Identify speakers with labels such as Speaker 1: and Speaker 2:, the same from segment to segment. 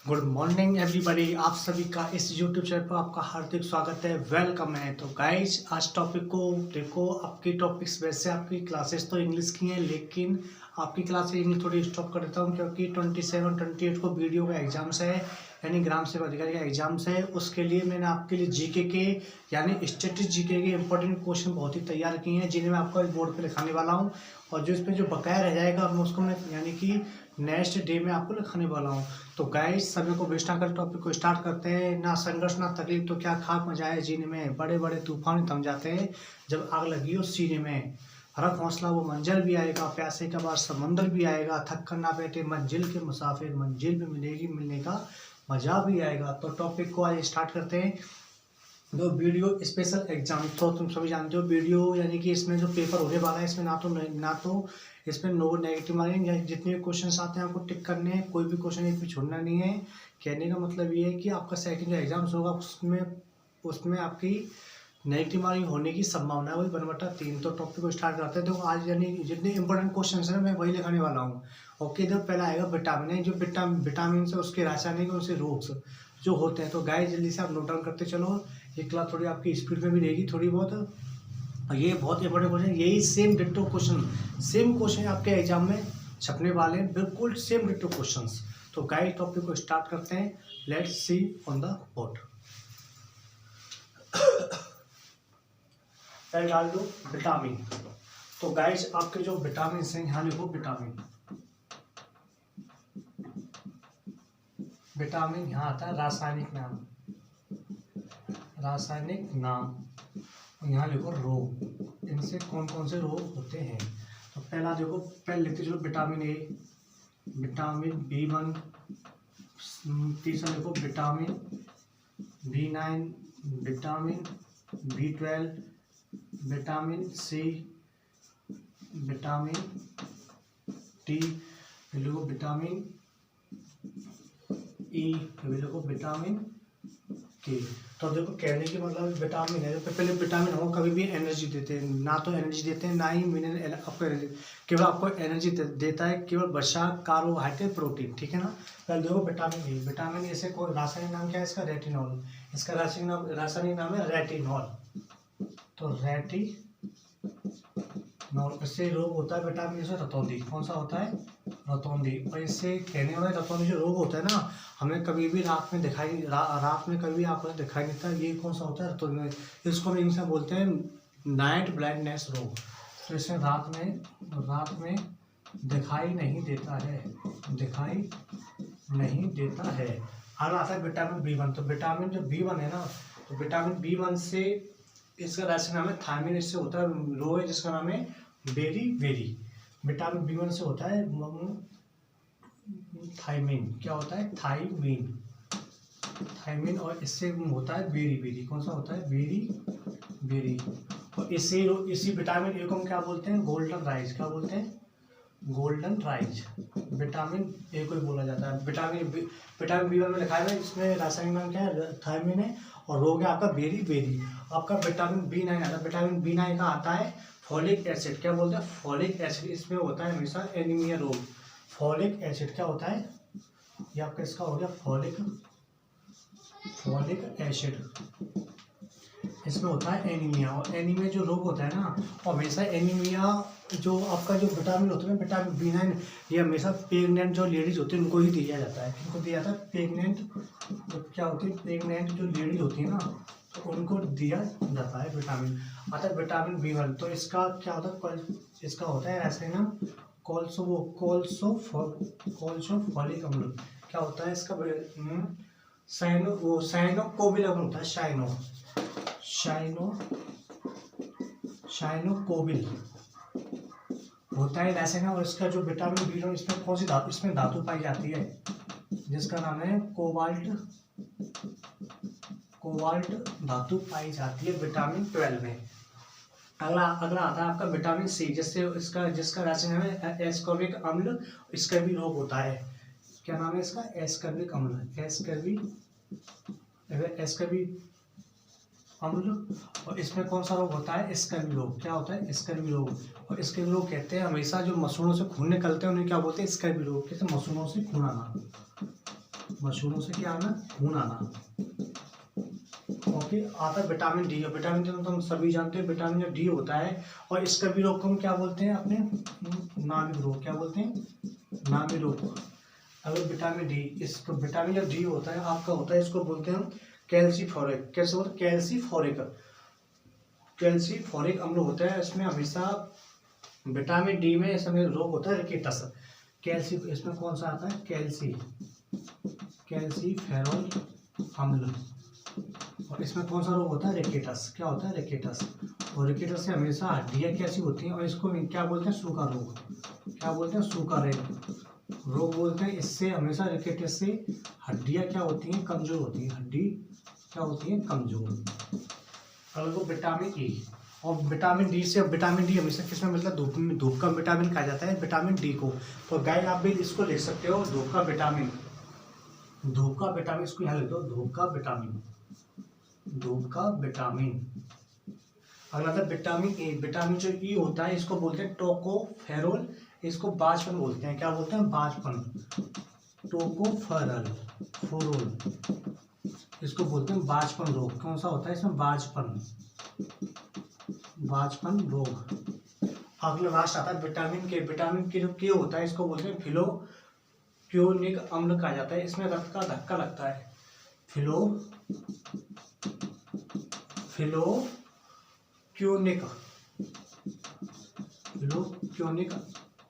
Speaker 1: Good morning everybody. आप सभी का इस यूट्यूब चैनल पर आपका हार्दिक स्वागत है, वेलकम है। तो गाइज आज टॉपिक को देखो। आपकी टॉपिक्स वैसे आपकी क्लासेस तो इंग्लिश की हैं, लेकिन आपकी क्लास इंग्लिश थोड़ी स्टॉप कर देता हूँ क्योंकि 27-28 को वीडियो का एग्जाम्स है, यानी ग्राम सेवक अधिकारी का एग्जाम्स है। उसके लिए मैंने आपके लिए जीके के यानी स्टेटिक जीके के इंपॉर्टेंट क्वेश्चन बहुत ही तैयार किए हैं, जिन्हें मैं आपको बोर्ड पर लिखाने वाला हूँ। और जो इस पर जो बकाया रह जाएगा उसको मैं यानी कि नेक्स्ट डे में आपको लिखाने वाला हूँ। तो गाइस समय को वेस्ट ना कर टॉपिक को स्टार्ट करते हैं। ना संघर्ष ना तकलीफ तो क्या खाक मजा है जीने में, बड़े बड़े तूफान थम जाते हैं जब आग लगी हो सीने में। रख हौसला वो मंजिल भी आएगा, प्यासे का बाद समंदर भी आएगा, थक कर ना बैठे मंजिल के मुसाफिर, मंजिल भी मिलेगी, मिलने का मजा भी आएगा। तो टॉपिक को आज स्टार्ट करते हैं। जो वीडियो स्पेशल एग्जाम तो तुम सभी जानते हो, वीडियो यानी कि इसमें जो पेपर होने वाला है इसमें ना तो इसमें नो नेगेटिव मार्किंग, या जितने भी क्वेश्चन आते हैं आपको टिक करने हैं, कोई भी क्वेश्चन एक भी छोड़ना नहीं है। कहने का मतलब ये है कि आपका सेकंड जो एग्जाम्स होगा उसमें आपकी नेगेटिव मार्किंग होने की संभावना है, वही 1/3। तो टॉपिक को स्टार्ट करते हैं। तो आज यानी जितने इंपॉर्टेंट क्वेश्चन हैं मैं वही लिखाने वाला हूँ। ओके, तो पहला आएगा विटामिन। जो विटामिन से उसके रासायनिक उनसे रोग्स जो होते हैं। तो गाइस जल्दी से आप नोट डाउन करते चलो, ये क्लास थोड़ी आपकी स्पीड में भी रहेगी थोड़ी बहुत। ये बहुत इंपॉर्टेंट क्वेश्चन, यही सेम डिट्टो क्वेश्चन आपके एग्जाम में छपने वाले हैं, बिल्कुल सेम डिट्टो क्वेश्चंस। तो गाइस टॉपिक को स्टार्ट करते हैं। Let's see on the board. पहले डाल दो विटामिन। तो गाइस आपके जो विटामिन हैं यहाँ लिखो विटामिन। विटामिन यहाँ आता है रासायनिक नाम, यहाँ लिखो रोग। इनसे कौन कौन से रोग होते हैं। तो पहला देखो, पहले लिखते चलो विटामिन ए, विटामिन B1, तीसरा देखो vitamin B9, vitamin B12, vitamin C, vitamin T, लिखो विटामिन ई, लिखो विटामिन के। तो देखो कहने की मतलब विटामिन है, तो पहले विटामिन हो कभी भी एनर्जी देते हैं, ना तो एनर्जी देते हैं ना ही मिनरल आपको एनर्जी, केवल आपको एनर्जी देता है केवल वसा, कार्बोहाइड्रेट, प्रोटीन। ठीक है ना। पहले देखो विटामिन ए। विटामिन ए से कोई रासायनिक नाम क्या है इसका? रेटिनॉल। इसका रासायनिक नाम है रेटिनॉल। तो रेटिनॉल, इससे रोग होता है विटामिन ए से रतौंधी। कौन सा होता है? रतौंधी। और इससे कहने वाला रतौंधी जो रोग होता है ना, हमें कभी भी रात में कभी भी आंखों में दिखाई नहीं देता। ये कौन सा होता है? रतौंधी। इसको हम इंग्लिश में बोलते हैं नाइट ब्लाइंडनेस रोग। तो इसमें रात में दिखाई नहीं देता है। अगला आता है विटामिन B1। तो विटामिन जो B1 है ना, तो विटामिन B1 से इसका रासायनिक नाम है थायमिन। इससे होता है रोग है जिसका नाम है बेरी। विटामिन B1 से होता है थायमिन। क्या होता है? थायमिन। और इससे होता है बेरी। कौन सा होता है? बेरी। और इसी विटामिन ए को हम क्या बोलते हैं? Golden rise. क्या बोलते हैं? Golden rise. विटामिन ए को ही बोला जाता है। विटामिन B1 में लिखा है, इसमें रासायनिक नाम क्या है? थायमिन है। और रोग है आपका बेरी। आपका विटामिन B9 आता है। विटामिन B9 का आता है फॉलिक एसिड। क्या बोलते हैं? Folic acid. इसमें होता है हमेशा एनीमिया रोग। फॉलिक एसिड क्या होता है? ये आपका इसका हो गया फॉलिक एसिड। इसमें होता है एनीमिया। और एनीमिया जो रोग होता है ना, और हमेशा एनीमिया जो आपका जो विटामिन होता है विटामिन B9, ये हमेशा प्रेग्नेंट जो लेडीज होती है उनको ही दिया जाता है। किनको दिया जाता है? प्रेग्नेंट क्या होती है? प्रेग्नेंट जो लेडीज होती है ना, तो उनको दिया जाता है विटामिन। आता है विटामिन B1। तो इसका क्या होता है? इसका होता है रासायनिक नाम कोल्सोफोलिक अम्ल। क्या होता है इसका? साइनोकोबिल अम्ल होता है। साइनोकोबिल होता है रासायनिक। और इसका जो विटामिन B1, इसमें कौन सी धातु? इसमें धातु पाई जाती है जिसका नाम है कोबाल्ट धातु पाई जाती है विटामिन 12 में। अगला आता है आपका विटामिन C, जिसका रासायनिक नाम है एस्कॉर्बिक अम्ल। इसका भी रोग होता है। क्या नाम है इसका? एस्कॉर्बिक अम्ल। एस्कॉर्बिक अम्ल। और इसमें कौन सा रोग होता है? स्कर्वी रोग। क्या होता है? स्कर्वी रोग। और स्कर्वी रोग कहते हैं हमेशा जो मसूड़ों से खून निकलते हैं उन्हें क्या बोलते हैं? स्कर्वी रोग। कहते हैं मसूड़ों से खून आना। मशरूमों से क्या आना, खून आना। ओके, आता है विटामिन डी। विटामिन डी तो हम सभी जानते हैं विटामिन डी होता है, और इसका भी रोग को हम क्या बोलते हैं अपने, नाभिक रोग, क्या बोलते हैं, नाभिक रोग। अगर विटामिन डी, इसको विटामिन डी होता है आपका होता है, इसको बोलते हैं हम कैल्सीफोरिक। कैसे होता है, कैल्सीफोरिक, कैल्सीफोरिक अम्ल होता है इसमें हमेशा। विटामिन डी में इसमें रोग होता है रिकेटस। कैल्सी, इसमें कौन सा आता है, कैल्सीफेरॉल अम्ल। और इसमें कौन सा रोग होता है, रिकेटस। क्या होता है, रिकेटस। और रिकेटस से हमेशा हड्डियां कैसी होती हैं, और इसको क्या बोलते हैं, सूखा रोग। क्या बोलते हैं, सूखा रोग बोलते हैं। इससे हमेशा रिकेटस से हड्डियां क्या होती हैं, कमजोर होती हैं। हड्डी क्या होती है, कमजोर। अगर वो विटामिन ई और विटामिन डी से, विटामिन डी हमेशा किसमें मिलता है, धूप में। धूप का विटामिन कहा जाता है विटामिन डी को। तो गाइस आप भी इसको लिख सकते हो, धूप का विटामिन। धूप का विटामिन, इसको यहाँ लिख दो, धूप का विटामिन, धूप का विटामिन। अगला था विटामिन ए। विटामिन जो ई होता है इसको बोलते हैं टोकोफेरोल। इसको बाजपन बोलते हैं। क्या बोलते हैं, बाजपन, टोकोफेरल फोरोल, इसको बोलते हैं बाजपन रोग। कौन सा होता है इसमें, बाजपन, बाजपन रोग। अगला लास्ट आता है विटामिन के। विटामिन के जो के होता है इसको बोलते हैं फिलोक्योनिक अम्ल कहा जाता है। इसमें रक्त का धक्का लगता है। फिलोक्योनिक,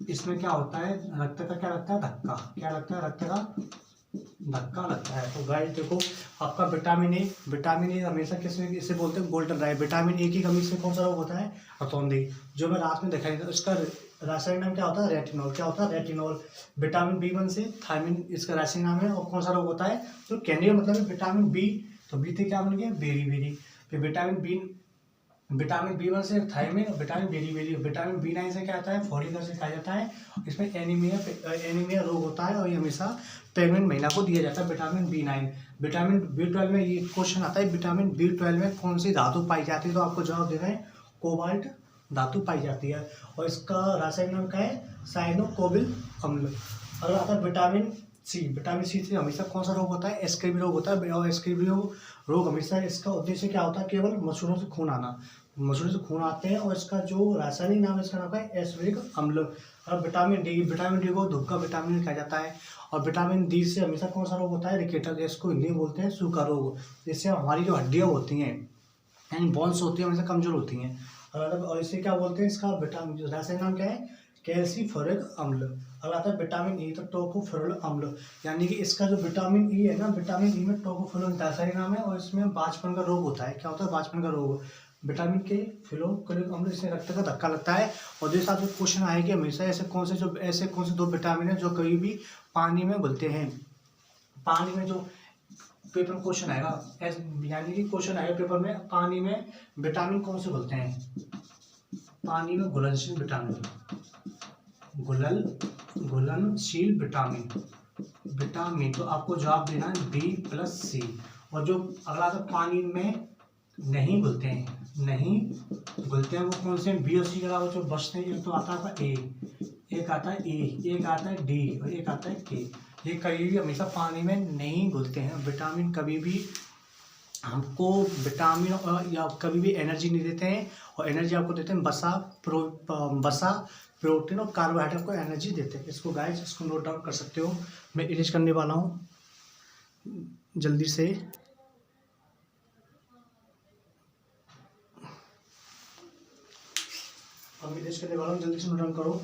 Speaker 1: इसमें क्या होता है, रक्त का क्या लगता है, धक्का। क्या लगता है, रक्त का धक्का लगता है। तो गाइस देखो, आपका विटामिन ए हमेशा किसमें, इसे बोलते हैं गोल्डन राय। विटामिन ए की कमी से कौन सा रोग होता है, रतौंधी, जो मैं रात में दिखाई था। इसका रासायनिक नाम क्या होता है, रेटिनॉल। क्या होता है, रेटिनॉल। विटामिन बी1 से थायमिन इसका रासायनिक नाम है। और कौन सा रोग होता है, तो कैंडिया मतलब विटामिन बी, तो बी थे क्या बन गया, बेरी। फिर विटामिन बी1 से थायमिन, और विटामिन बेरी। विटामिन बी9 से क्या आता है, फॉलिक एसिड कहा जाता है। इसमें एनीमिया रोग होता है, और ये हमेशा प्रेग्नेंट महिला को दिया जाता है विटामिन बी9। विटामिन बी12 में ये क्वेश्चन आता है, विटामिन बी12 में कौन सी धातु पाई जाती है, तो आपको जवाब देना है कोबाल्ट धातु पाई जाती है। और इसका रासायनिक नाम क्या है, साइनोकोबिल अम्ल। अगर आता है विटामिन सी से हमेशा कौन सा रोग होता है, एस्केबी रोग होता है। और एस्केबी रोग हमेशा, इसका उद्देश्य क्या होता है, केवल मसूड़ों से खून आना। मसूड़ों से खून आते हैं, और इसका जो रासायनिक नाम है, इसका नाम है एस्बेरिक अम्ल। और विटामिन डी को धूप का विटामिन कहा जाता है। और विटामिन डी से हमेशा कौन सा रोग होता है, रिकेटस। इसको हिंदी में बोलते हैं सूखा रोग। जिससे हमारी जो हड्डियाँ होती हैं, यानी बोन्स होती हैं, हमेशा कमजोर होती हैं। और इसे क्या बोलते हैं, इसका विटामिन रासायनिक नाम क्या है, कैल्सीफोरिक अम्ल। अगर आता है विटामिन ई, तो टोकोफेरोल अम्ल। यानी कि इसका जो विटामिन ई है ना, विटामिन ई में टोकोफेरोल रासायनिक नाम है, और इसमें बाजपन का रोग होता है। क्या होता है, बाजपन का रोग। विटामिन के फिलोक्योनिक अम्ल, इससे रक्त का धक्का लगता है। और जैसे आपको क्वेश्चन आए कि हमेशा ऐसे कौन से दो विटामिन है जो कभी भी पानी में घुलते हैं। पानी में जो पेपर में क्वेश्चन आएगा, यानी कि क्वेश्चन आएगा पेपर में, पानी में विटामिन कौन से घुलते हैं, पानी में घुलनशील विटामिन, घुलनशील विटामिन। तो आपको जवाब देना है B+C। और जो अगला आता पानी में नहीं घुलते हैं, वो कौन से, बी और सी के अलावा जो बचते हैं, एक तो आता है ए, एक आता है ए, एक आता है डी, और एक आता है के। ये कभी भी हमेशा पानी में नहीं घुलते हैं। विटामिन कभी भी हमको विटामिन या कभी भी एनर्जी नहीं देते हैं। और एनर्जी आपको देते हैं वसा, प्रोटीन और कार्बोहाइड्रेट को एनर्जी देते हैं। इसको गाइस, इसको नोट डाउन कर सकते हो। मैं इरेज करने वाला हूँ जल्दी से। अब इरेज करने वाला हूँ, जल्दी से नोट डाउन करो।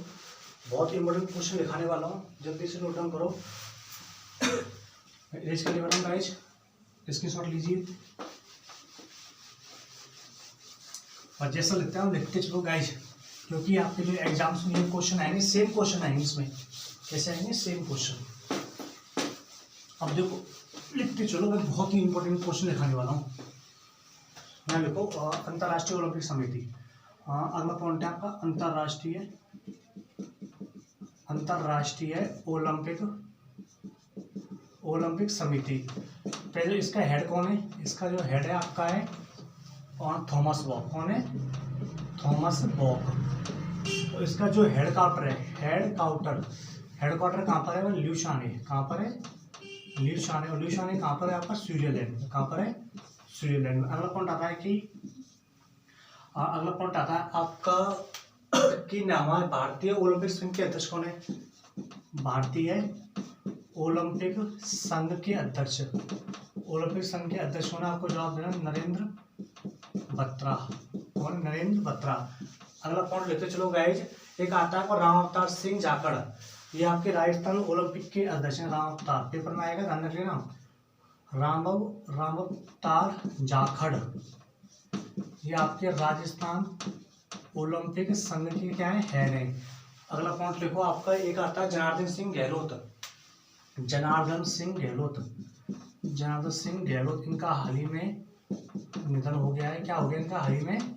Speaker 1: बहुत ही इंपॉर्टेंट क्वेश्चन दिखाने वाला हूँ, जल्दी से नोट डाउन करो। इरेज करने वाला हूँ गाइस, स्क्रीनशॉट लीजिए और जैसा लगता है लिखते चलो गाइस, क्योंकि आपके जो एग्जाम्स में ये क्वेश्चन आएंगे, सेम क्वेश्चन आएंगे इसमें। कैसे आएंगे, सेम क्वेश्चन। अब देखो लिखते चलो, मैं बहुत ही इंपॉर्टेंट क्वेश्चन दिखाने वाला हूँ। यहाँ देखो, अंतर्राष्ट्रीय ओलंपिक समिति। अगला पॉइंट है आपका अंतर्राष्ट्रीय ओलंपिक समिति। पहले इसका हेड कौन है, इसका जो हेड है आपका है थॉमस बॉक। कौन है, थॉमस बॉक। तो इसका जो हेड क्वार्टर कहाँ पर है, ल्यूशान है। कहाँ पर है, ल्यूशाने कहाँ पर है आपका? स्विट्जरलैंड में। कहाँ पर है? स्विट्जरलैंड में। अगला पॉइंट आता है कि आपका कि हमारे भारतीय ओलंपिक संघ के अध्यक्ष कौन है? भारतीय ओलंपिक संघ के अध्यक्ष, ओलंपिक संघ के अध्यक्ष होना, आपको जवाब देना नरेंद्र बत्रा। कौन? नरेंद्र बत्रा। अगला पॉइंट लेते चलो गाइज। एक आता है और राम अवतार सिंह जाखड़, ये आपके राजस्थान ओलंपिक के अध्यक्ष हैं। राम अवतार, पेपर में आएगा, ध्यान रख लेना। राम अवतार जाखड़, ये आपके राजस्थान ओलंपिक संघ के क्या है? हेड है। अगला पॉइंट लिखो आपका। एक आता है जनार्दन सिंह गहलोत, जनार्दन सिंह गहलोत, जनार्दन सिंह गहलोत, इनका हाल ही में निधन हो गया है। क्या हो गया इनका? हाल ही में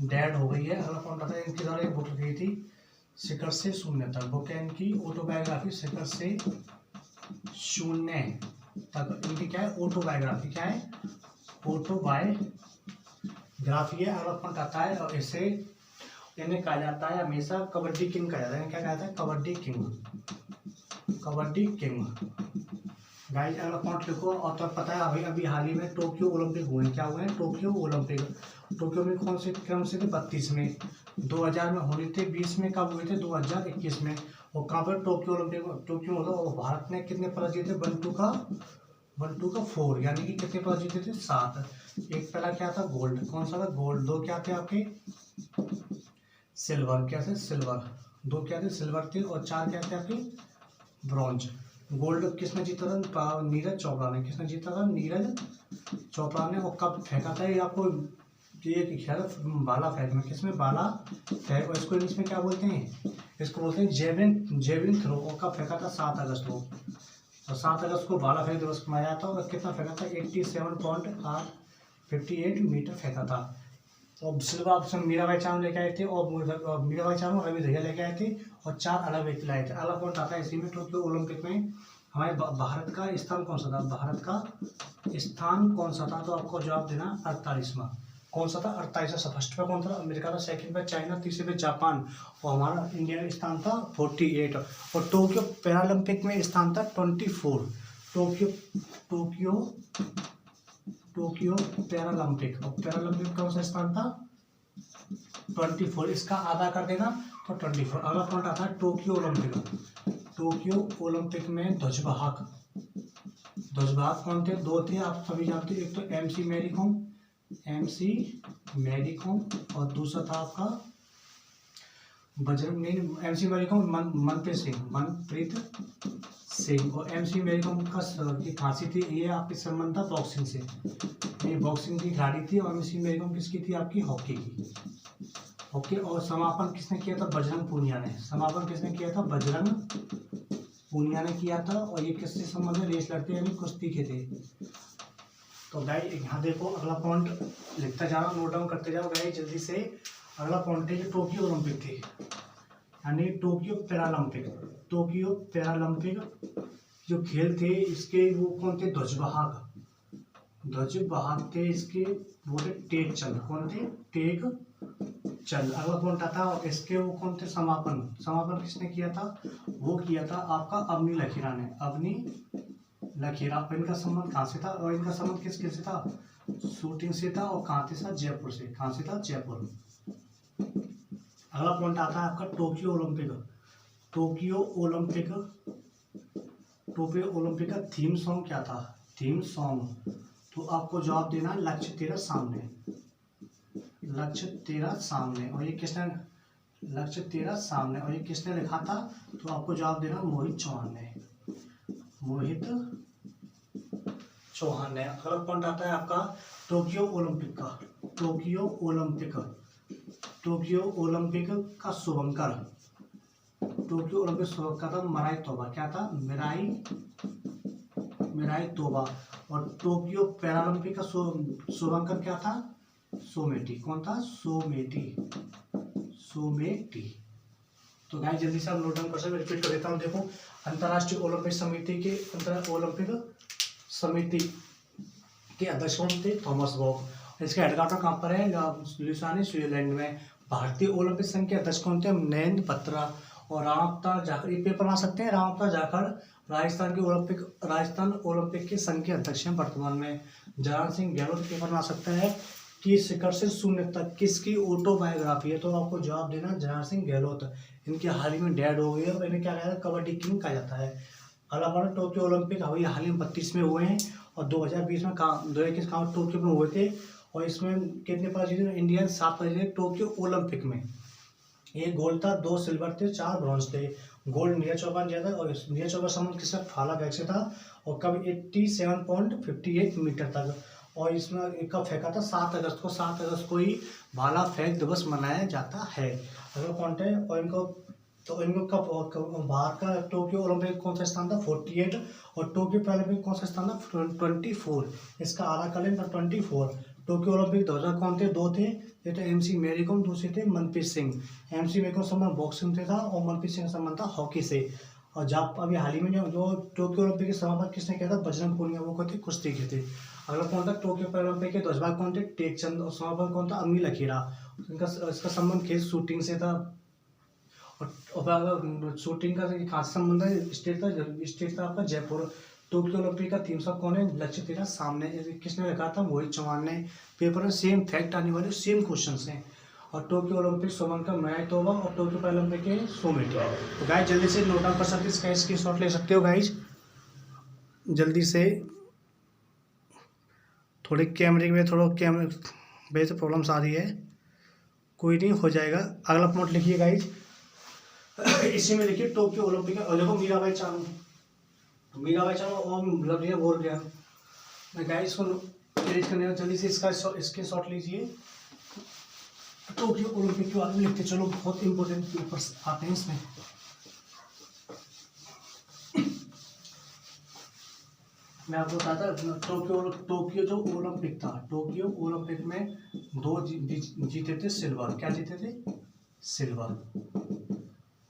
Speaker 1: डेड हो गई है। अगला पॉइंट आता है इनकी द्वारा एक बुक लिखी थी, शिखर से शून्य तक, बुक है इनकी ऑटोबायोग्राफी, शिखर से शून्य तक। इनकी क्या है? ऑटोबायोग्राफी। क्या है? ऑटोबायोग्राफी है। अगला पॉइंट आता है और इसे इन्हें कहा जाता है हमेशा कबड्डी किंग कहा जाता है। क्या कहता है? Kabaddi king, kabaddi king. Guys अगला पॉइंट लिखो। और तो पता है अभी हाल ही में टोक्यो ओलंपिक हुए हैं। क्या हुए हैं? Tokyo Olympic. टोक्यो में कौन से क्रम से थे? 32 में। 2000 में होने थे। 20 में कब हुए थे? 2021 में। और कहाँ पर? टोक्यो ओलंपिक, टोक्यो होगा। और भारत ने कितने पदक जीते? 1 2 का 4, यानी कि कितने पदक जीते थे? 7। एक पहला क्या था? गोल्ड। कौन सा था? गोल्ड। 2 क्या थे आपके? सिल्वर। क्या थे? सिल्वर। 2 क्या थे? सिल्वर थे। और 4 क्या थे आपके? ब्रॉन्ज। गोल्ड किसने जीता था? नीरज चोपड़ा ने। किसने जीता था? नीरज चोपड़ा ने। और कब फेंका था ये आपको? ये ख्याल भाला फेंकना। किसमें? भाला फेंक। और इसको इंग्लिश में क्या बोलते हैं? इसको बोलते हैं जेवलिन थ्रो। और कब फेंका था? 7 अगस्त को। और 7 अगस्त को भाला फेंक दिवस मनाया था। और कितना फेंका था? 87.58 मीटर फेंका था। और सिल्वर ऑप्शन मीराबाई चानू लेके आए थे। और मीराबाई चानू रवि दहिया लेके आए थे। और 4 अलग व्यक्ति लाए थे। अलग पॉइंट आता है इसी में। टोक्यो ओलंपिक में हमारे भारत का स्थान कौन सा था? भारत का स्थान कौन सा था? तो आपको जवाब देना 48वां। कौन सा था? 48वां। फर्स्ट पे कौन था? अमेरिका था। सेकंड पे चाइना, तीसरे पे जापान। और हमारा इंडिया में स्थान था 48। और टोक्यो पैरालंपिक में स्थान था 24। Tokyo Paralympic. और पैरालंपिक कौन सा स्थान था? 24। इसका आधा कर देना तो 24। अगला पॉइंट आता है टोक्यो ओलंपिक। टोक्यो ओलंपिक में ध्वजवाहक कौन थे? 2 थे, आप सभी जानते हैं। एक तो MC मैरी कॉम और दूसरा था आपका बजरंग नहीं, MC मैरी कॉम मनप्रीत सिंह। और MC मैरी कॉम का खांसी थी, ये आपकी संबंध था बॉक्सिंग से। ये बॉक्सिंग की खिलाड़ी थी। और MC मैरी कॉम किसकी थी? आपकी हॉकी की। ओके। और समापन किसने किया था? बजरंग पूनिया ने। समापन किसने किया था? बजरंग पूनिया ने किया था। और ये किससे संबंध है? रेस लड़ते यानी कुश्ती के थे। तो गाइस यहाँ देखो, अगला पॉइंट लिखता जा रहा हूँ, नोट डाउन करते जाओ गाइस जल्दी से। अगला पॉइंट है टोक्यो ओलंपिक थे, यानी टोक्यो पैरालंपिक जो खेल थे इसके वो कौन थे? ध्वजवाहक थे इसके, वो थे टेक चंद। कौन थे? टेक चंद। अगला पॉइंट आता है इसके वो कौन थे? समापन किसने किया था? वो किया था आपका अवनी लकीरा ने। अवनी लकीरा। इनका संबंध कहाँ से था? और इनका संबंध किस खेल से था? शूटिंग से था। और कहाँ से था? जयपुर से। कहाँ से था? जयपुर। अगला पॉइंट आता है आपका टोक्यो ओलंपिक का थीम सॉन्ग क्या था? थीम सॉन्ग तो आपको जवाब देना लक्ष्य तेरा सामने। और ये किसने? लक्ष्य तेरा सामने। और ये किसने लिखा था? तो आपको जवाब देना मोहित चौहान ने। अगला पॉइंट आता है आपका टोक्यो ओलंपिक का शुभंकर। टोक्यो ओलंपिक शुभंकर था मराई तोबा। क्या था? मिराई तोबा। और टोक्यो पैरालंपिक का शुभंकर क्या था? सोमेटी। कौन था? सोमेटी। तो गाइस जल्दी से आप नोट डाउन कर सकते, रिपीट कर देता हूँ। देखो, अंतर्राष्ट्रीय ओलंपिक समिति के अध्यक्ष कौन थे? थॉमस बॉक। इसके हेडक्वार्टर कहाँ पर है? ल्यूसाने, स्विट्जरलैंड में। भारतीय ओलंपिक संघ के अध्यक्ष कौन थे? नरेंद्र बत्रा। और राणा प्रताप झाकड़, ये पेपर आ सकते हैं। राणा प्रताप झाकड़ राजस्थान ओलंपिक के संघ के अध्यक्ष हैं वर्तमान में। जयराम सिंह गहलोत पेपर में आ सकता है कि शिखर से शून्य तक किसकी ऑटोबायोग्राफी है, तो आपको जवाब देना जयराम सिंह गहलोत। इनके हाल ही में डेड हो गई है और इन्हें क्या कहा जाता है, कबड्डी किंग कहा जाता है। अगला टोक्यो ओलंपिक हाल ही में 32 में हुए हैं और 2020 में 2021 टोक्यो में हुए थे। और इसमें कितने पदक जीते, इंडिया 7 पदक जीते टोक्यो ओलंपिक में। एक गोल्ड था, 2 सिल्वर थे, 4 ब्रॉन्ज थे। गोल्ड नीरज चोपड़ा ने जीता था और नीरज चोपड़ा संबंध किसका, भाला फेंक से था और कब 87.58 मीटर तक। और इसमें कब फेंका था, 7 अगस्त को। 7 अगस्त को ही भाला फेंक दिवस मनाया जाता है। अगला पॉइंट है, और इनको कब बाहर का टोक्यो ओलंपिक कौन सा स्थान था, 48। और टोक्यो पैरालंपिक कौन सा स्थान था, 24। इसका आधा कैलेंडर 24। टोक्यो ओलंपिक 2000 कौन थे, 2 थे। ये तो MC मैरी कॉम, दूसरे थे मनप्रीत सिंह। MC मैरी कॉम संबंध बॉक्सिंग से था और मनप्रीत सिंह संबंध था हॉकी से। और जब अभी हाल ही में जो टोक्यो ओलंपिक के समापन किसने किया था, बजरंग पूनिया, वो को थे कुश्ती के थे। अगला कौन था, टोक्यो पैरालंपिक के ध्वजवाहक कौन थे, टेकचंद। और समापन कौन था, अमील अखीरा। इसका संबंध खेल शूटिंग से था। और शूटिंग का कहाँ से संबंध है, स्टेट था आपका जयपुर। टोक्यो ओलंपिक का थीम सॉन्ग कौन है, लक्ष्य तेरा सामने, किसने लिखा था, मोहित चौहान ने। पेपर में सेम फैक्ट आने वाले, सेम क्वेश्चन हैं। और टोक्यो ओलंपिक सोमन का मैं तोबा और टोक्यो पैरालंपिक के सोमेटी। तो गाइस जल्दी से नोट डाउन कर सकते हैं, इसका स्क्रीनशॉट ले सकते हो गाइस जल्दी से। थोड़ी कैमरे में वजह से प्रॉब्लम्स आ रही है, कोई नहीं, हो जाएगा। अगला पॉइंट लिखिए गाइस, इसी में लिखिए टोक्यो ओलंपिक। और देखो मीराबाई चानू और लवलीना बोरगोहाइन। मैं गाइस को एडिट करने में जल्दी से इसका स्क्रीनशॉट लीजिए। टोक्यो ओलंपिक के बारे में लिखते चलो, बहुत इंपॉर्टेंट पेपर्स आते हैं इसमें। मैं आपको बताता, टोक्यो जो ओलंपिक था, टोक्यो ओलंपिक में 2 जीते थे सिल्वर। क्या जीते थे, सिल्वर।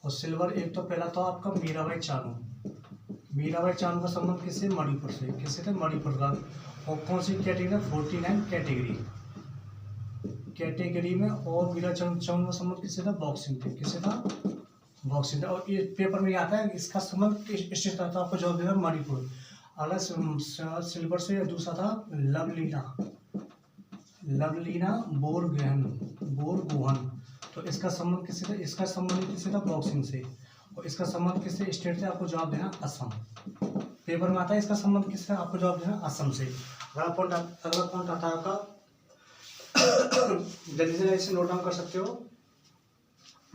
Speaker 1: और सिल्वर एक तो पहला था आपका मीराबाई चानू का संबंध किससे, मणिपुर से। किससे थे, मणिपुर का। और कौन सी कैटेगरी, 49 कैटेगरी में। और मीरा चानू का संबंध किससे था, बॉक्सिंग थे। किससे था, बॉक्सिंग था। और ये पेपर में आता है, इसका संबंध स्टेट था, आपको जवाब देना मणिपुर। अगला सिल्वर से दूसरा था लवलीना बोरगोहाइन। तो इसका संबंध किससे था, इसका संबंध किससे था, बॉक्सिंग से। और इसका संबंध किससे, स्टेट से, आपको जवाब देना असम। पेपर में आता है इसका संबंध किससे, आपको जवाब देना असम से। अगला पॉइंट आता है आपका, जल्दी से इसे नोट डाउन कर सकते हो,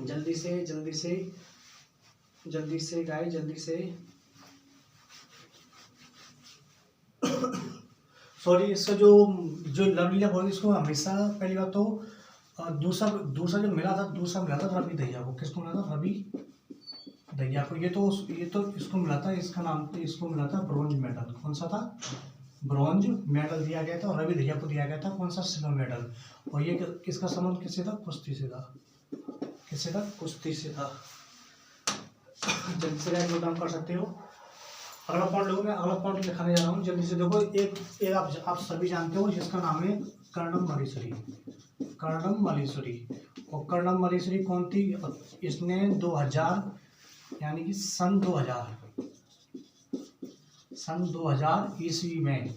Speaker 1: जल्दी से गाइस, जल्दी से। सॉरी, इसका जो लवलीना बोल, इसको हमेशा पहली बात तो दूसरा जो मिला था रवि दहिया को। किसको मिला था, रवि दहिया को। ये तो इसको मिला था, इसको मिला था ब्रॉन्ज मेडल। कौन सा था, ब्रॉन्ज मेडल दिया गया था। और रवि दहिया को दिया गया था कौन सा, सिल्वर मेडल। और ये किसका संबंध किससे था, कुश्ती से था। किससे था, कुश्ती से था। जल्दी से नोट डाउन कर सकते हो। अगला पॉइंट लिखाने जा रहा हूँ, जल्दी से देखो। एक आप सभी जानते हो जिसका नाम है कर्णम मल्लेश्वरी। और कर्णम मल्लेश्वरी कौन थी, इसने 2000 यानी कि सन 2000 ईस्वी में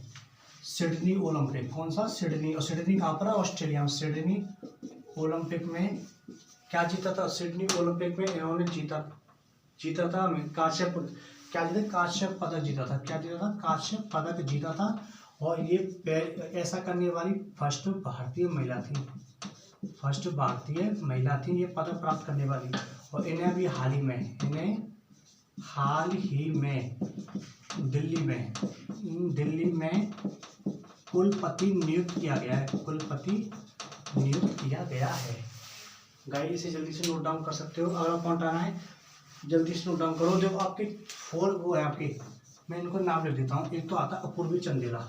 Speaker 1: सिडनी ओलंपिक, कौन सा, सिडनी। और सिडनी कहाँ पर है, ऑस्ट्रेलिया में। सिडनी ओलंपिक में क्या जीता था, सिडनी ओलंपिक में इन्होंने जीता था कांस्य पदक जीता था। क्या जीता था, कांस्य पदक जीता था। और ये ऐसा करने वाली फर्स्ट भारतीय महिला थी ये पदक प्राप्त करने वाली। और इन्हें अभी हाल ही में दिल्ली में कुलपति नियुक्त किया गया है। गाइस इसे जल्दी से नोट डाउन कर सकते हो। अगला पॉइंट आना है, जल्दी से नोट डाउन करो। जो आपके 4 वो है आपके, मैं इनको नाम लिख देता हूँ। एक तो आता अपूर्वी चंदेला।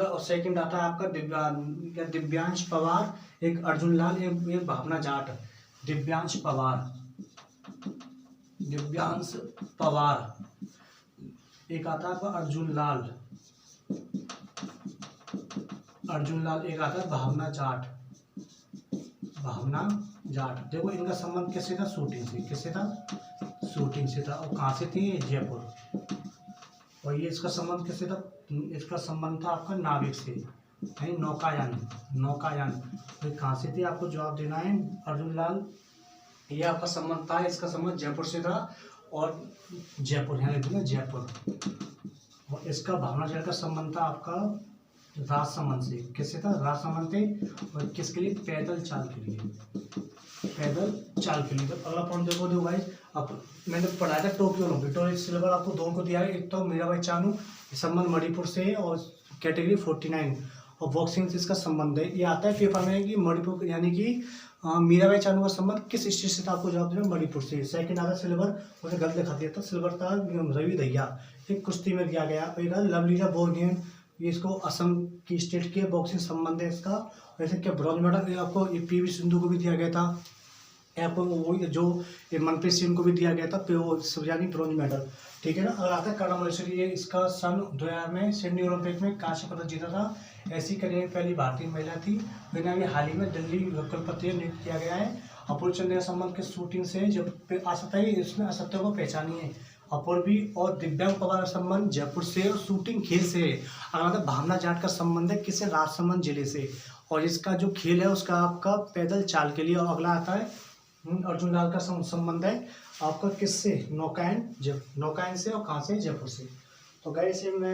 Speaker 1: और सेकंड आता है आपका दिव्यांश पवार, एक अर्जुन लाल, एक भावना जाट। दिव्यांश पवार, एक आता है आपका अर्जुन लाल, एक आता है भावना जाट। भावना जाट, देखो इनका संबंध किससे था, शूटिंग से, किससे था, शूटिंग से था। और कहाँ से थी, जयपुर। और ये इसका संबंध किससे था, इसका संबंध था आपका नाविक से, यानी नौकायान, नौकायान। तो कहाँ से थी, आपको जवाब देना है अर्जुन लाल। ये आपका संबंध था, इसका संबंध जयपुर से था, और जयपुर यहाँ लिख देना जयपुर। और इसका भावना जाट का संबंध था आपका राजसमंद से, किससे था, राजसमंद से। और किसके लिए, पैदल चाल के लिए, पैदल चाल के लिए। तो अगला पॉइंट देखो भाई, अब मैंने पढ़ाया था टोक्यो ओलंपिक, तो सिलेबस आपको दोनों को दिया है। एक तो मीराबाई चानू संबंध मणिपुर से, और कैटेगरी 49, और बॉक्सिंग से इसका संबंध है। ये आता है पेपर में कि मणिपुर, यानी कि मीराबाई चानू का संबंध किस स्टेट से था, आपको जवाब देना मणिपुर से। सेकंड आता सिल्वर, उन्हें गलत दिखा दिया था, सिल्वर था रवि दहिया, एक कुश्ती में दिया गया। एक लवलीना बोर्नियन, ये इसको असम की स्टेट के बॉक्सिंग संबंध है इसका। वैसे क्या ब्रॉन्ज मेडल आपको पीवी सिंधु को भी दिया गया था, आपको वो जो मनप्रीत सिंह को भी दिया गया था, वो यानी ब्रॉन्ज मेडल, ठीक है ना। अगर आता है कर्ण मल्लेश्वरी, ये इसका सन 2000 में सिडनी ओलंपिक में कांस्य पदक जीता था। ऐसी करियर पहली भारतीय महिला थी, लेकिन हाल ही में दिल्ली कुलपति नियुक्त किया गया है। अपूर्व चंद्र संबंध के शूटिंग से, जब आ सकता है इसमें असत्य को पहचानिए, अपूर्वी। और दिव्यांग पवार का संबंध जयपुर से, और शूटिंग खेल से। अगर भावना जाट का संबंध है किससे, राजसमंद जिले से, और इसका जो खेल है उसका आपका पैदल चाल के लिए। और अगला आता है अर्जुन लाल का संबंध है आपका किससे, नौकायन, जब नौकायन से, और कहाँ से, जयपुर से। तो गाइस मैं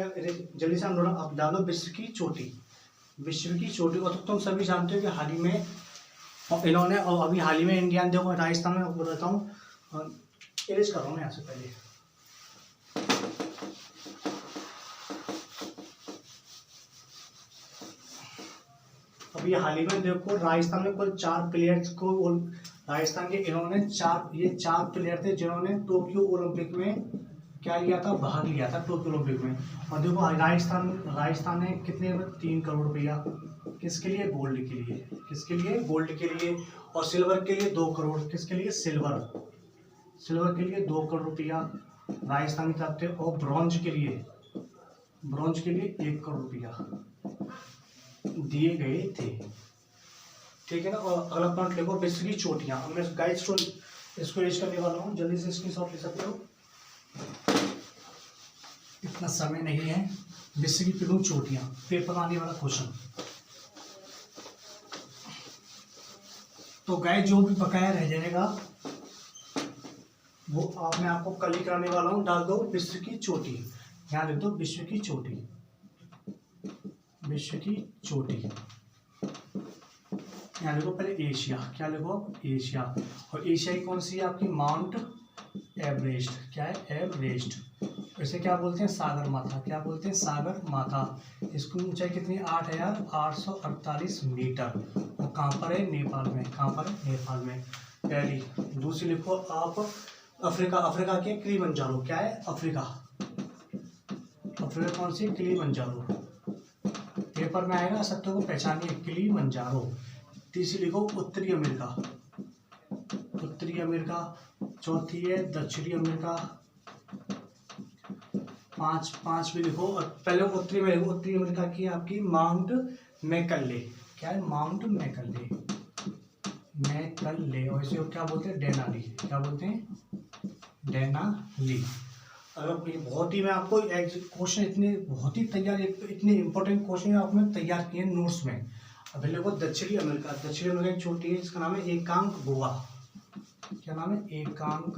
Speaker 1: जल्दी से हम लोग अब डालो विश्व की चोटी, विश्व की चोटी को तो तुम सभी जानते हो कि हाल ही में इन्होंने, और अभी हाल ही में इंडिया, देखो राजस्थान में बताता हूँ, इरेज कर रहा हूँ यहाँ से पहले। अभी हाल ही में देखो राजस्थान में कुल 4 प्लेयर्स को, राजस्थान के इन्होंने 4 प्लेयर थे जिन्होंने टोक्यो ओलंपिक में क्या लिया था, भाग लिया था टोक्यो ओलंपिक में। और देखो राजस्थान ने कितने, 3 करोड़ रुपया, किसके लिए, गोल्ड के लिए, किसके लिए, गोल्ड के लिए। और सिल्वर के लिए 2 करोड़, किसके लिए, सिल्वर के लिए 2 करोड़ रुपया राजस्थान की तरफ थे। और ब्रॉन्ज के लिए 1 करोड़ रुपया दिए गए थे, ठीक है ना। और अगला पॉइंट देखो, विश्व की चोटियां। मैं गाइड इसको रीच करने वाला हूँ, जल्दी से स्क्रीनशॉट ले सकते हो, इतना समय नहीं है। विश्व की प्रमुख चोटियां, पेपर आने वाला क्वेश्चन। तो गाइड जो भी बकाया रह जाएगा वो मैं आपको कल ही कराने वाला हूँ। डाल दो विश्व की चोटी, यहाँ लिख दो विश्व की चोटी, विश्व की चोटी। यहाँ लिखो पहले एशिया, क्या लिखो, एशिया। और एशिया की कौन सी है आपकी, माउंट एवरेस्ट, क्या है, एवरेस्ट। इसे क्या बोलते हैं, सागर माथा, क्या बोलते हैं, सागर माथा। इसकी ऊंचाई कितनी, 8,848 मीटर। और कहाँ पर है, नेपाल में, कहाँ पर है, नेपाल में। पहली। दूसरी लिखो आप अफ्रीका के किलिमंजारो, क्या है, अफ्रीका कौन सी, किलिमंजारो। पेपर में आएगा, सत्य को पहचानिए, किलिमंजारो। तीसरी लिखो उत्तरी अमेरिका। चौथी है दक्षिणी अमेरिका। पांच भी लिखो, और पहले उत्तरी में लिखो, उत्तरी अमेरिका की आपकी माउंट मैकनले, क्या है, माउंट मैकनले। और इसे क्या बोलते हैं, डेनाली, क्या बोलते हैं, डेनाली। अगर ये बहुत ही, मैं आपको क्वेश्चन बहुत ही तैयार, इतने इंपॉर्टेंट क्वेश्चन आपने तैयार किए नोट्स में। अभी देखो दक्षिणी अमेरिका की चोटी है, इसका नाम है एकांक गुहा, क्या नाम है, एकांक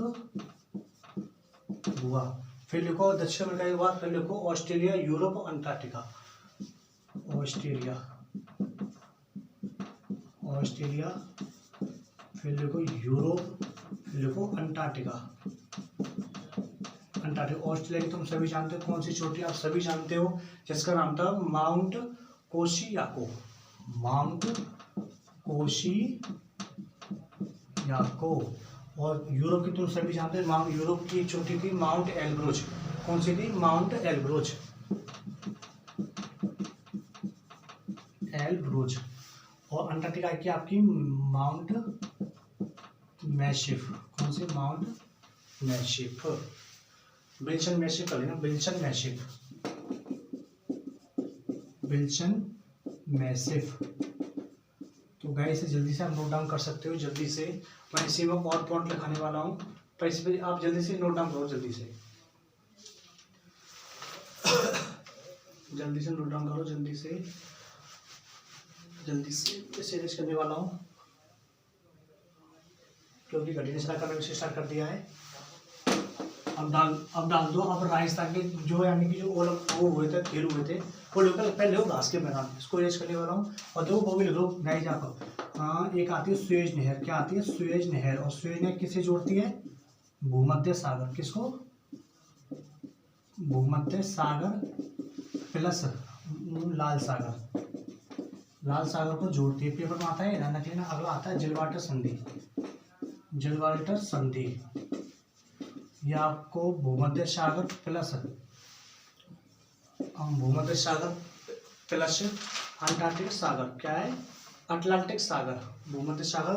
Speaker 1: गुहा। फिर लिखो दक्षिण अमेरिका के बाद फिर लिखो ऑस्ट्रेलिया, यूरोप, अंटार्कटिका। ऑस्ट्रेलिया, फिर लिखो यूरोप, फिर लिखो अंटार्कटिका। ऑस्ट्रेलिया की तुम सभी जानते हो, कौन सी चोटी आप सभी जानते हो, जिसका नाम था माउंट कोशियाको, और यूरोप की तुम सभी जानते हो, यूरोप की चोटी थी माउंट एल्ब्रोज, कौन सी थी, माउंट एल्ब्रोज। और अंटार्कटिका की आपकी माउंट मैसिफ, कौन सी, माउंट मैसिफ। विल्सन मैसिफ कर लेना, विल्सन मैसिफ। तो तो गाइस इसे जल्दी से आप नोट डाउन कर सकते हो जल्दी से। मैं इसी में और पॉइंट लिखाने वाला हूँ, पर इस पर आप जल्दी से नोट डाउन करो, जल्दी से जल्दी से नोट डाउन करो, जल्दी से सीरीज करने वाला हूँ, क्योंकि घड़ी ने स्टार्ट करना स्टार्ट कर दिया है। अब डाल दो। अब राजस्थान के जो यानी कि जो वो हुए थे, खेल हुए थे, वो लोकल पहले हो घास के मैदान, इसको रेस करने वाला हूँ। और देखो वो भी लिख लो गाइस आपको। हाँ, एक आती है सुएज नहर। क्या आती है? सुएज नहर। और सुएज नहर किसे जोड़ती है? भूमध्य सागर। किसको? भूमध्य सागर प्लस लाल सागर। लाल सागर को जोड़ती है। पेपर में आता है, ध्यान रखना। अगला आता है जलवाटर संधि। जलवाटर संधि ये आपको भूमध्य सागर प्लस अंटार्कटिक सागर। क्या है? अटलांटिक सागर। भूमध्य सागर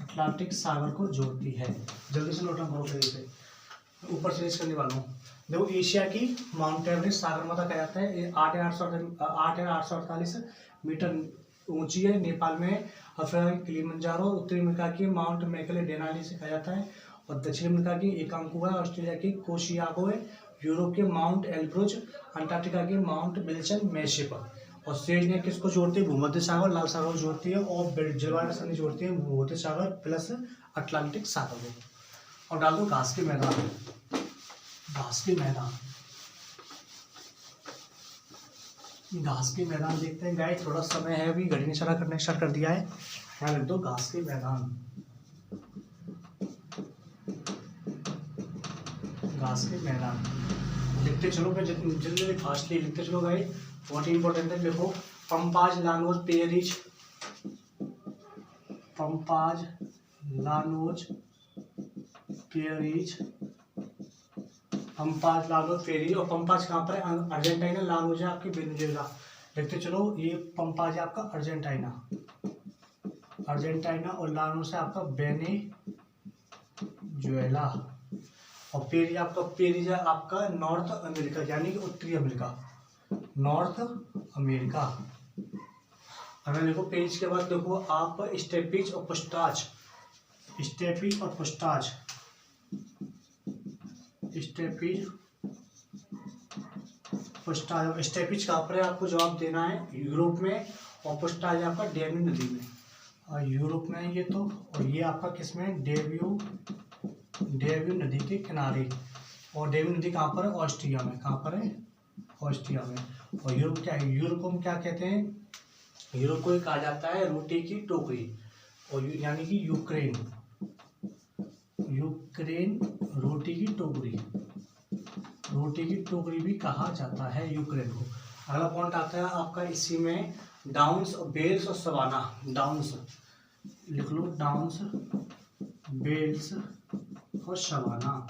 Speaker 1: अटलांटिक सागर को जोड़ती है। जल्दी से नोट डाउन करो, फिर इसे ऊपर से रेस करने वाला हूँ। देखो एशिया की माउंट एवरेस्ट सागरमाथा कहा जाता है। 8,848 मीटर ऊंची है। नेपाल में अफ्रीका की किलिमंजारो, उत्तरी अमेरिका की माउंट मैकले डेनाली से कहा जाता है। और दक्षिण अमेरिका की एकांकुआ, ऑस्ट्रेलिया की कोशियागो है, यूरोप के माउंट एल्ब्रुज, अंटार्कटिका के माउंट विल्सन मैसिप। और सुएज ने किसको जोड़ती है? भूमध्य सागर लाल सागर को जोड़ती है। और जलवाटर संधि जोड़ती है भूमध्य सागर प्लस अटलांटिक सागर को। और डाल दो घास के मैदान। घास के मैदान देखते हैं गाइस। थोड़ा समय है अभी, घड़ी ने इशारा करना स्टार्ट कर दिया है। यहाँ लिख दो घास के मैदान। घास के मैदान लिखते चलो, मैं जल्दी फास्टली लिखते चलो गाइस। बहुत ही इंपॉर्टेंट है। देखो पंपाज, लानोज, पेरिच, पंपाज, लानोज, पेरिच, पंपाज, लानोज, पेरिच। और पंपाज कहाँ पर है? अर्जेंटीना। लानोज है आपकी वेनेजुएला। देखते चलो, ये पंपाज है आपका अर्जेंटीना और लानोज है आपका वेनेजुएला। और पेरिज है आपका नॉर्थ अमेरिका, यानी कि उत्तरी अमेरिका, नॉर्थ अमेरिका। अगर देखो पेरिज के बाद देखो आप स्टेपिज और पुस्ताज। स्टेपिज कहाँ पर है? आपको जवाब देना है यूरोप में। और पुस्ताज आपका डेन्यू नदी में, और यूरोप में ये तो। और ये आपका किसमें? डेन्यू नदी के किनारे। और डेन्यू नदी कहाँ पर है? ऑस्ट्रिया में। कहाँ पर है? ऑस्ट्रिया में। और यूरोप क्या है? यूरोप को हम क्या कहते हैं? यूरोप को कहा जाता है रोटी की टोकरी, और यानी कि यूक्रेन रोटी की टोकरी भी कहा जाता है यूक्रेन को। अगला पॉइंट आता है आपका इसी में, डाउन्स, बेल्स और सवाना। डाउन्स लिख लो, डाउन्स, बेल्स और सवाना।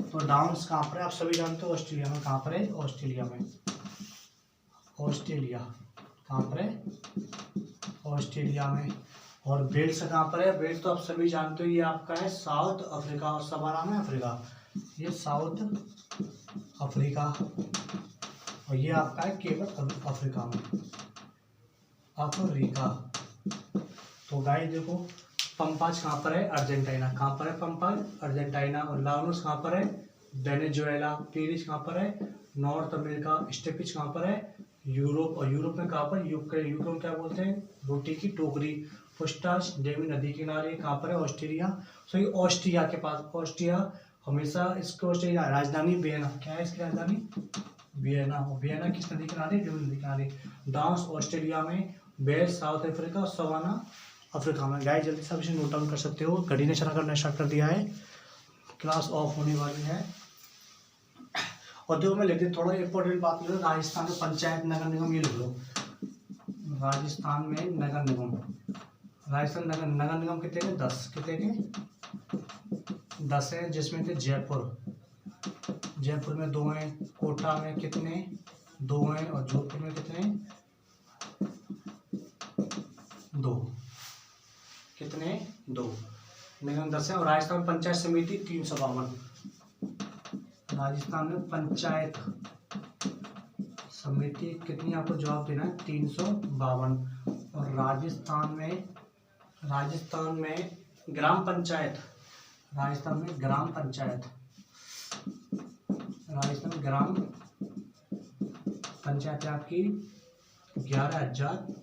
Speaker 1: तो डाउन्स कहाँ पर है? आप सभी जानते हो, ऑस्ट्रेलिया में। कहाँ पर है? ऑस्ट्रेलिया में। कहाँ पर है? ऑस्ट्रेलिया में। और बेल्स कहाँ पर है? बेल्स तो आप सभी जानते हो, ये आपका है साउथ अफ्रीका। और सवाना में अफ्रीका, ये साउथ अफ्रीका। और ये आपका है केवल अफ्रीका में, अफ्रीका। तो गाइस देखो पंपाज कहाँ पर है? अर्जेंटीना। कहाँ पर है पंपाज? अर्जेंटीना। और लानोस कहाँ पर है? वेनेजुएला। पेरिस कहाँ पर है? North America. स्टेपिज कहाँ पर है? यूरोप। और यूरोप में कहाँ पर? यूक्रेन। यूक्रेन क्या बोलते हैं? रोटी की टोकरी। पुस्ताज डेन्यू नदी के किनारे। कहाँ पर है? ऑस्ट्रेलिया। सो ये ऑस्ट्रिया के पास। ऑस्ट्रिया हमेशा इसको, ऑस्ट्रेलिया राजधानी वियना। क्या है इसकी राजधानी? वियना। वियना किस नदी किनारे? डेन्यू नदी किनारे। डाउन्स ऑस्ट्रेलिया में, बेल्स साउथ अफ्रीका, सवाना अफ्रीका में। गाइस जल्दी से आप इसे नोट डाउन कर सकते हो। घड़ी ने इशारा करना स्टार्ट कर दिया है, क्लास ऑफ होने वाली है। और देखो मैं लिखते थोड़ा इंपॉर्टेंट बात लिख लो। राजस्थान में पंचायत नगर निगम, ये लिख लो। राजस्थान में नगर निगम। राजस्थान नगर निगम कितने के? 10। कितने के? 10 है, जिसमें थे जयपुर में 2 हैं। कोटा में कितने? 2 हैं। और जोधपुर में कितने? 2। कितने? 2। निगम 10 है। और राजस्थान पंचायत समिति 352। राजस्थान में पंचायत समिति कितनी आपको जवाब देना है 352। और राजस्थान में ग्राम पंचायत, राजस्थान में ग्राम पंचायत है आपकी 11,000